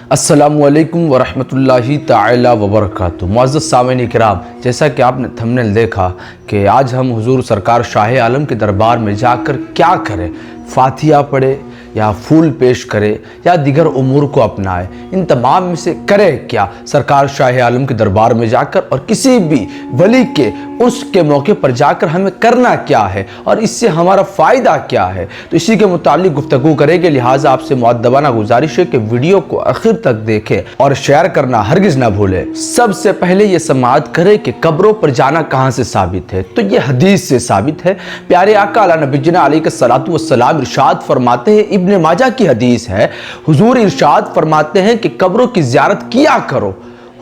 السلام علیکم ورحمۃ اللہ تعالی وبرکاتہ۔ معزز سامعین کرام، جیسا کہ آپ نے تھمبنیل دیکھا کہ آج ہم حضور سرکار شاہ عالم کے دربار میں جا کر کیا کریں، فاتحہ پڑھے یا پھول پیش کرے یا دیگر امور کو اپنائے، ان تمام میں سے کرے کیا؟ سرکار شاہ عالم کے دربار میں جا کر اور کسی بھی ولی کے اس کے موقع پر جا کر ہمیں کرنا کیا ہے اور اس سے ہمارا فائدہ کیا ہے، تو اسی کے متعلق گفتگو کریں گے۔ لہٰذا آپ سے مؤدبانہ گزارش ہے کہ ویڈیو کو آخر تک دیکھیں اور شیئر کرنا ہرگز نہ بھولیں۔ سب سے پہلے یہ سماعت کرے کہ قبروں پر جانا کہاں سے ثابت ہے، تو یہ حدیث سے ثابت ہے۔ پیارے آقا علی نبینا علیہ الصلوۃ والسلام ارشاد فرماتے ہیں، ابن ماجہ کی حدیث ہے، حضور ارشاد فرماتے ہیں کہ قبروں کی زیارت کیا کرو۔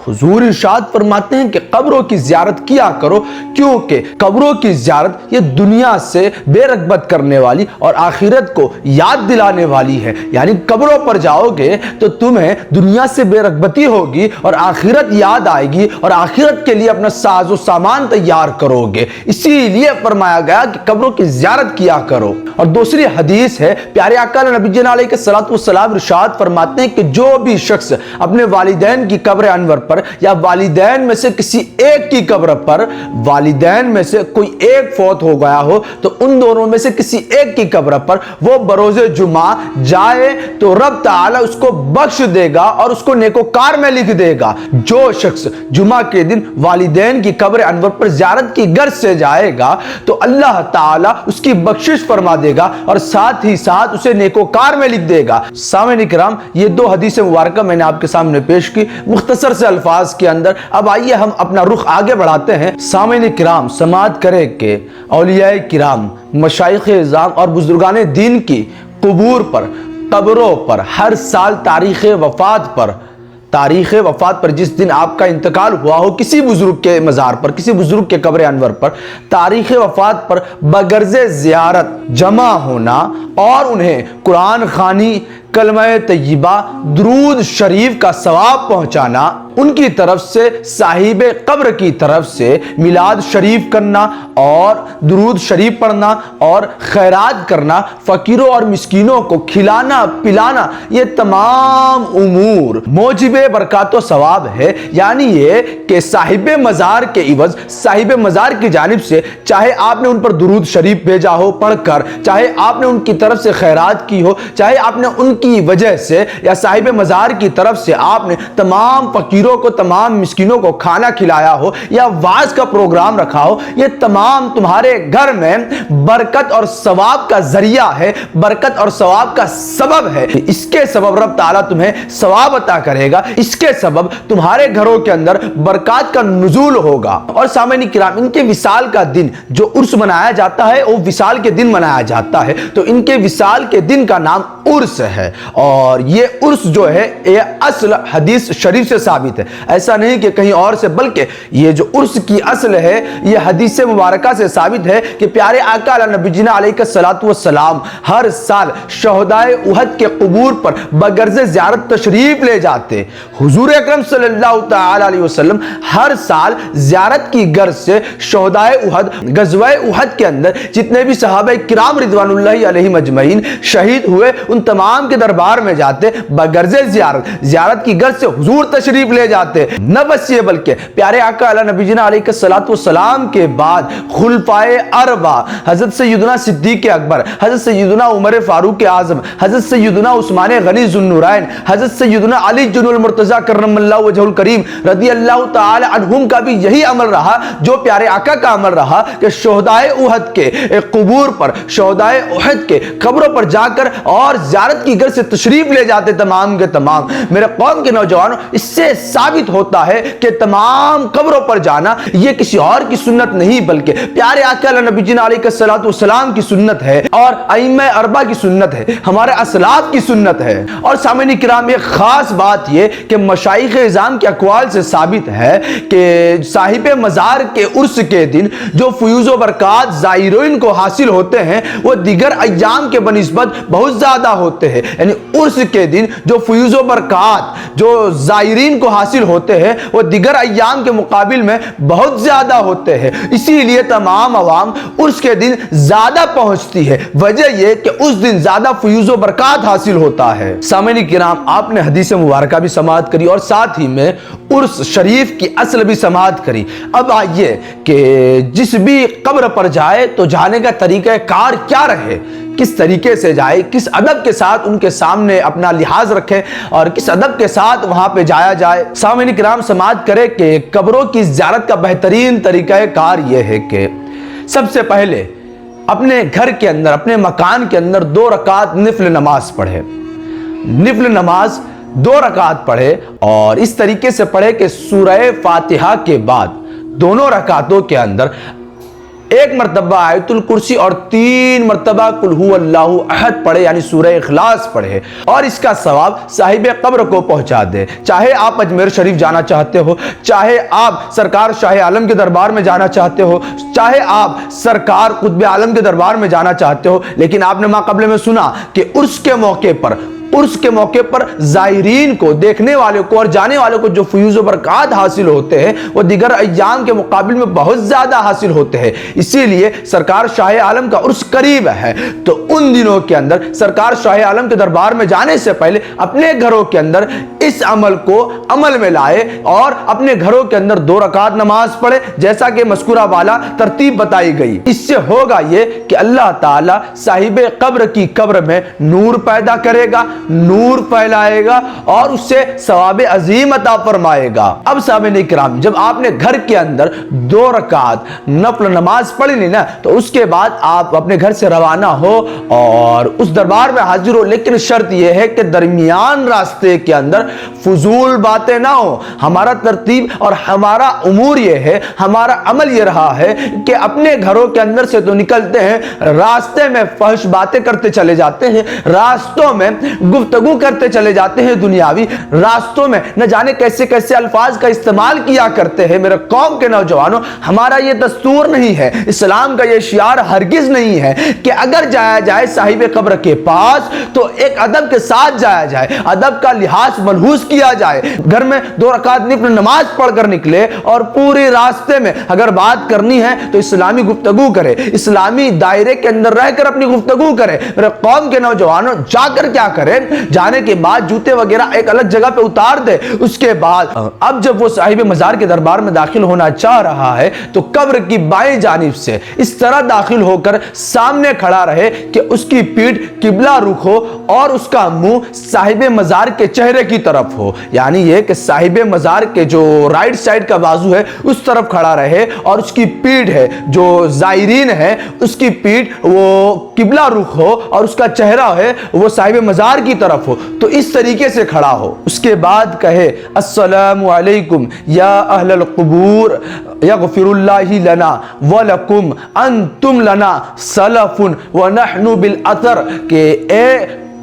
حضور ارشاد فرماتے ہیں کہ قبروں کی زیارت کیا کرو، کیونکہ قبروں کی زیارت یہ دنیا سے بے رغبت کرنے والی اور آخرت کو یاد دلانے والی ہے۔ یعنی قبروں پر جاؤ گے تو تمہیں دنیا سے بے رغبتی ہوگی اور آخرت یاد آئے گی اور آخرت کے لیے اپنا ساز و سامان تیار کرو گے، اسی لیے فرمایا گیا کہ قبروں کی زیارت کیا کرو۔ اور دوسری حدیث ہے، پیارے آقا نبی علیہ الصلوۃ والسلام ارشاد فرماتے ہیں کہ جو بھی شخص اپنے والدین کی قبر انور پر یا والدین میں سے کسی ایک کی قبر پر، والدین میں سے کوئی ایک فوت ہو گیا ہو تو ان دونوں میں سے کسی ایک کی قبر پر وہ بروز جمعہ جائے تو رب تعالی اس کو بخش دے گا اور اس کو نیکوکار میں لکھ دے گا۔ جو شخص جمعہ کے دن والدین کی قبر انور پر زیارت کی غرض سے جائے گا تو اللہ تعالی اس کی بخشش فرما دے گا اور ساتھ ہی ساتھ اسے نیکوکار میں لکھ دے گا۔ سامعین کرام، یہ دو حدیث مبارکہ میں نے آپ کے سامنے پیش کی مختصر سے الفاظ کے اندر۔ اب آئیے ہم اپنا رخ آگے بڑھاتے ہیں۔ سامعین کرام، سماعت کریں کہ اولیاء کرام، مشائخ اعظام اور بزرگان دین کی قبور پر، قبروں پر ہر سال تاریخ وفات پر جس دن آپ کا انتقال ہوا ہو، کسی بزرگ کے مزار پر، کسی بزرگ کے قبر انور پر تاریخ وفات پر بغرض زیارت جمع ہونا اور انہیں قرآن خوانی، کلمہ طیبہ، درود شریف کا ثواب پہنچانا، ان کی طرف سے صاحب قبر کی طرف سے میلاد شریف کرنا اور درود شریف پڑھنا اور خیرات کرنا، فقیروں اور مسکینوں کو کھلانا پلانا، یہ تمام امور موجب برکات و ثواب ہے۔ یعنی یہ کہ صاحب مزار کے عوض صاحب مزار کی جانب سے چاہے آپ نے ان پر درود شریف بھیجا ہو پڑھ کر، چاہے آپ نے ان کی طرف سے خیرات کی ہو، چاہے آپ نے ان کی وجہ سے یا صاحب مزار کی طرف سے آپ نے تمام فقیروں کو، تمام مسکینوں کو کھانا کھلایا ہو یا وعظ کا پروگرام رکھا ہو، یہ تمام تمہارے گھر میں برکت اور ثواب کا ذریعہ ہے، برکت اور ثواب کا سبب ہے۔ اس کے سبب رب تعالیٰ تمہیں ثواب عطا کرے گا، اس کے سبب تمہارے گھروں کے اندر برکات کا نزول ہوگا۔ اور سامعین کرام، ان کے وصال کا دن جو عرس منایا جاتا ہے وہ وصال کے دن منایا جاتا ہے، تو ان کے وصال کے دن کا نام عرس ہے۔ اور یہ عرس جو ہے یہ اصل حدیث شریف سے ثابت ہے، ایسا نہیں کہ کہیں اور سے، بلکہ یہ جو عرس کی اصل ہے یہ حدیث مبارکہ سے ثابت ہے کہ پیارے آقا علی نبینا علیہ الصلوۃ والسلام ہر سال شہدائے احد کے قبور پر بغرض زیارت تشریف لے جاتے۔ حضور اکرم صلی اللہ تعالی علیہ وسلم ہر سال زیارت کی غرض سے شہدائے احد، غزوہ احد کے اندر جتنے بھی صحابہ کرام رضوان اللہ علیہم اجمعین شہید ہوئے ان تمام کے دربار میں جاتے، بغرض زیارت کی غرض سے حضور تشریف لے جاتے۔ نہ بس یہ بلکہ پیارے آقا علی نبینا علیہ الصلوۃ والسلام کے بعد خلفائے اربعہ حضرت سیدنا صدیق اکبر، حضرت سیدنا عمر فاروق اعظم، حضرت سیدنا عثمان غنی ذو النورین، حضرت سیدنا علی جن المرتضیٰ کرم اللہ وجہہ الکریم رضی اللہ تعالی عنہم کا بھی یہی عمل رہا جو پیارے آقا کا عمل رہا کہ شہدائے احد کے قبور پر، شہدائے احد کے قبروں پر جا کر اور زیارت کی غرض سے تشریف لے جاتے تمام کے تمام۔ میرے قوم کے نوجوانوں، اس سے ثابت ہوتا ہے کہ تمام قبروں پر جانا یہ کسی اور کی سنت نہیں بلکہ پیارے آقا علی نبینا علیہ الصلوۃ والسلام کی سنت ہے اور ائمہ اربعہ کی سنت ہے، ہمارے اسلاف کی سنت ہے۔ اور سامعین کرام، ایک خاص بات یہ کہ مشائخ اعظام کے اقوال سے ثابت ہے کہ صاحب مزار کے عرس کے دن جو فیوز و برکات زائرین کو حاصل ہوتے ہیں وہ دیگر ایام کے بنسبت بہت زیادہ ہوتے ہیں۔ یعنی عرس کے دن جو فیوز و برکات جو زائرین کو حاصل ہوتے ہیں وہ دیگر ایام کے مقابل میں بہت زیادہ ہوتے ہیں، اسی لیے تمام عوام عرس کے دن زیادہ پہنچتی ہے۔ وجہ یہ کہ اس دن زیادہ فیوز و برکات حاصل ہوتا ہے۔ سامعین کرام، آپ نے حدیث مبارکہ بھی سماعت کری اور ساتھ ہی میں عرس شریف کی اصل بھی سماعت کری۔ اب آئیے کہ جس بھی قبر پر جائے تو جانے کا طریقہ کار کیا رہے، کس طریقے سے جائے، کس ادب کے ساتھ ان کے سامنے اپنا لحاظ رکھے اور کس ادب کے ساتھ وہاں پہ جایا جائے۔ سامعین کرام، سماعت کرے کہ قبروں کی زیارت کا بہترین طریقہ کار یہ ہے کہ سب سے پہلے اپنے گھر کے اندر، اپنے مکان کے اندر 2 رکعت نفل نماز پڑھے، نفل نماز 2 رکعت پڑھے، اور اس طریقے سے پڑھے کہ سورہ فاتحہ کے بعد دونوں رکعتوں کے اندر 1 مرتبہ آیت الکرسی اور 3 مرتبہ قل هو اللہ احد پڑھے، یعنی سورہ اخلاص پڑھے، اور اس کا ثواب صاحب قبر کو پہنچا دے۔ چاہے آپ اجمیر شریف جانا چاہتے ہو، چاہے آپ سرکار شاہ عالم کے دربار میں جانا چاہتے ہو، چاہے آپ سرکار قطب عالم کے دربار میں جانا چاہتے ہو، لیکن آپ نے ماقبل میں سنا کہ عرس کے موقع پر زائرین کو، دیکھنے والے کو اور جانے والے کو جو فیوز و برکات حاصل ہوتے ہیں وہ دیگر ایام کے مقابل میں بہت زیادہ حاصل ہوتے ہیں۔ اسی لیے سرکار شاہ عالم کا عرس قریب ہے، تو ان دنوں کے اندر سرکار شاہ عالم کے دربار میں جانے سے پہلے اپنے گھروں کے اندر اس عمل کو عمل میں لائے اور اپنے گھروں کے اندر 2 رکعت نماز پڑھے، جیسا کہ مذکورہ والا ترتیب بتائی گئی۔ اس سے ہوگا یہ کہ اللہ تعالیٰ صاحب قبر کی قبر میں نور پیدا کرے گا، نور پھیلائے گا اور اس سے ثواب عظیم عطا فرمائے گا۔ اب سامعین کرام، جب آپ نے گھر کے اندر 2 رکعت نفل نماز پڑھی لی نا، تو اس کے بعد آپ اپنے گھر سے روانہ ہو اور اس دربار میں حاضر ہو، لیکن شرط یہ ہے کہ درمیان راستے کے اندر فضول باتیں نہ ہو۔ ہمارا ترتیب اور ہمارا امور یہ ہے، ہمارا عمل یہ رہا ہے کہ اپنے گھروں کے اندر سے تو نکلتے ہیں، راستے میں فحش باتیں کرتے چلے جاتے ہیں، راستوں میں گفتگو کرتے چلے جاتے ہیں دنیاوی، راستوں میں نہ جانے کیسے کیسے الفاظ کا استعمال کیا کرتے ہیں۔ میرے قوم کے نوجوانوں، ہمارا یہ دستور نہیں ہے، اسلام کا یہ شعار ہرگز نہیں ہے کہ اگر جایا جائے صاحب قبر کے پاس تو ایک ادب کے ساتھ جایا جائے، ادب کا لحاظ ملحوظ کیا جائے۔ گھر میں 2 رکعت نفل نماز پڑھ کر نکلے اور پورے راستے میں اگر بات کرنی ہے تو اسلامی گفتگو کرے، اسلامی دائرے کے اندر رہ کر اپنی گفتگو کرے۔ میرے قوم کے نوجوانوں، جا کر کیا کرے، جانے کے بعد جوتے وغیرہ ایک الگ جگہ پہ اتار دے۔ اس کے بعد اب جب وہ صاحب مزار کے دربار میں داخل ہونا چاہ رہا ہے تو قبر کی بائیں جانب سے اس طرح داخل ہو کر سامنے کھڑا رہے کہ اس کی پیٹھ قبلہ رخ ہو اور اس کا منہ صاحب مزار کے چہرے کی طرف ہو، یعنی یہ کہ صاحب مزار کے جو رائٹ سائڈ کا بازو ہے اس طرف کھڑا رہے اور اس کی پیٹھ ہے، جو زائرین ہے اس کی پیٹھ وہ قبلہ رخ ہو اور اس کا چہرہ ہے وہ صاحب مزار کی طرف ہو، تو اس طریقے سے کھڑا ہو۔ اس کے بعد کہے السلام علیکم یا اہل القبور یغفر اللہ لنا ولکم انتم لنا سلف ونحن بالاثر، کہ اے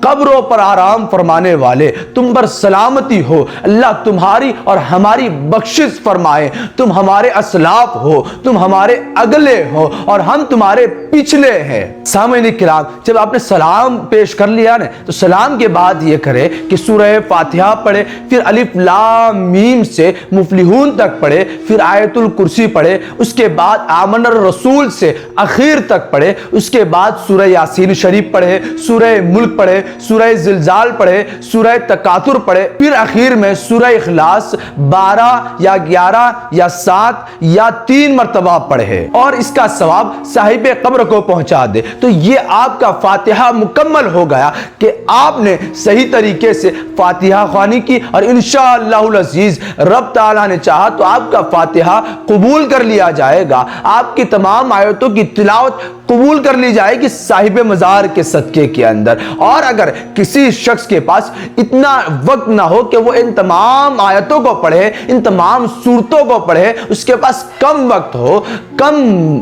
قبروں پر آرام فرمانے والے، تم پر سلامتی ہو، اللہ تمہاری اور ہماری بخشش فرمائے، تم ہمارے اسلاف ہو، تم ہمارے اگلے ہو اور ہم تمہارے پچھلے ہیں۔ سامعین کرام، جب آپ نے سلام پیش کر لیا نا تو سلام کے بعد یہ کرے کہ سورہ فاتحہ پڑھے، پھر الف لام میم سے مفلحون تک پڑھے، پھر آیت الکرسی پڑھے، اس کے بعد آمن الرسول سے اخیر تک پڑھے، اس کے بعد سورہ یاسین شریف پڑھے، سورہ ملک پڑھے، سورہ زلزال پڑھے، سورہ تکاثر پڑھے، پھر اخیر میں سورہ اخلاص 12 یا 11 یا 7 یا 3 مرتبہ پڑھے اور اس کا ثواب صاحب قبر کو پہنچا دے۔ تو یہ آپ کا فاتحہ مکمل ہو گیا کہ آپ نے صحیح طریقے سے فاتحہ خوانی کی، اور انشاءاللہ العزیز رب تعالیٰ نے چاہا تو آپ کا فاتحہ قبول کر لیا جائے گا، آپ کی تمام آیتوں کی تلاوت قبول کر لی جائے گی صاحب مزار کے صدقے کے اندر۔ اور اگر کسی شخص کے پاس اتنا وقت نہ ہو کہ وہ ان تمام آیتوں کو پڑھے، ان تمام سورتوں کو پڑھے، اس کے پاس کم وقت ہو، کم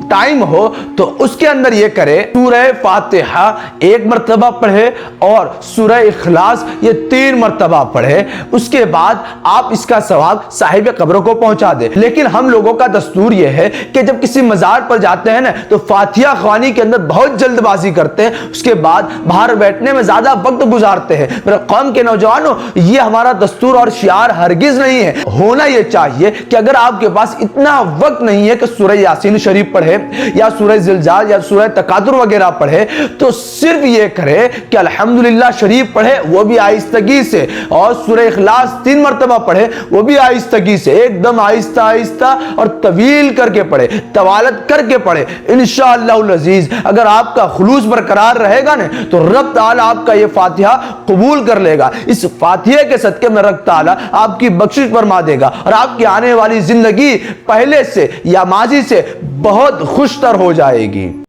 ٹائم ہو، تو اس کے اندر یہ کرے سورہ فاتحہ 1 مرتبہ پڑھے اور سورہ اخلاص یہ 3 مرتبہ پڑھے، اس کے بعد آپ اس کا ثواب صاحب قبروں کو پہنچا دے۔ لیکن ہم لوگوں کا دستور یہ ہے کہ جب کسی مزار پر جاتے ہیں نا تو فاتحہ خوانی خوانی کے اندر بہت جلد بازی کرتے ہیں، اس کے بعد باہر بیٹھنے میں زیادہ وقت گزارتے ہیں۔ میرے قوم کے نوجوانوں، یہ ہمارا دستور اور شعار ہرگز نہیں ہے۔ ہونا یہ چاہیے کہ اگر آپ کے پاس اتنا وقت نہیں ہے کہ سورہ یاسین شریف پڑھے یا سورہ زلزال یا سورہ تکاثر وغیرہ پڑھے، تو صرف یہ کرے کہ الحمدللہ شریف پڑھے، وہ بھی آہستگی سے، اور سورہ اخلاص 3 مرتبہ پڑھے، وہ بھی آہستگی سے، ایک دم آہستہ آہستہ اور طویل کر کے پڑھے، طوالت کر کے پڑھے۔ انشاءاللہ العزیز اگر آپ کا خلوص برقرار رہے گا نا تو رب تعالیٰ آپ کا یہ فاتحہ قبول کر لے گا۔ اس فاتحے کے صدقے میں رب تعالیٰ آپ کی بخشش فرما دے گا، اور آپ کی آنے والی زندگی پہلے سے یا ماضی سے بہت خوش تر ہو جائے گی۔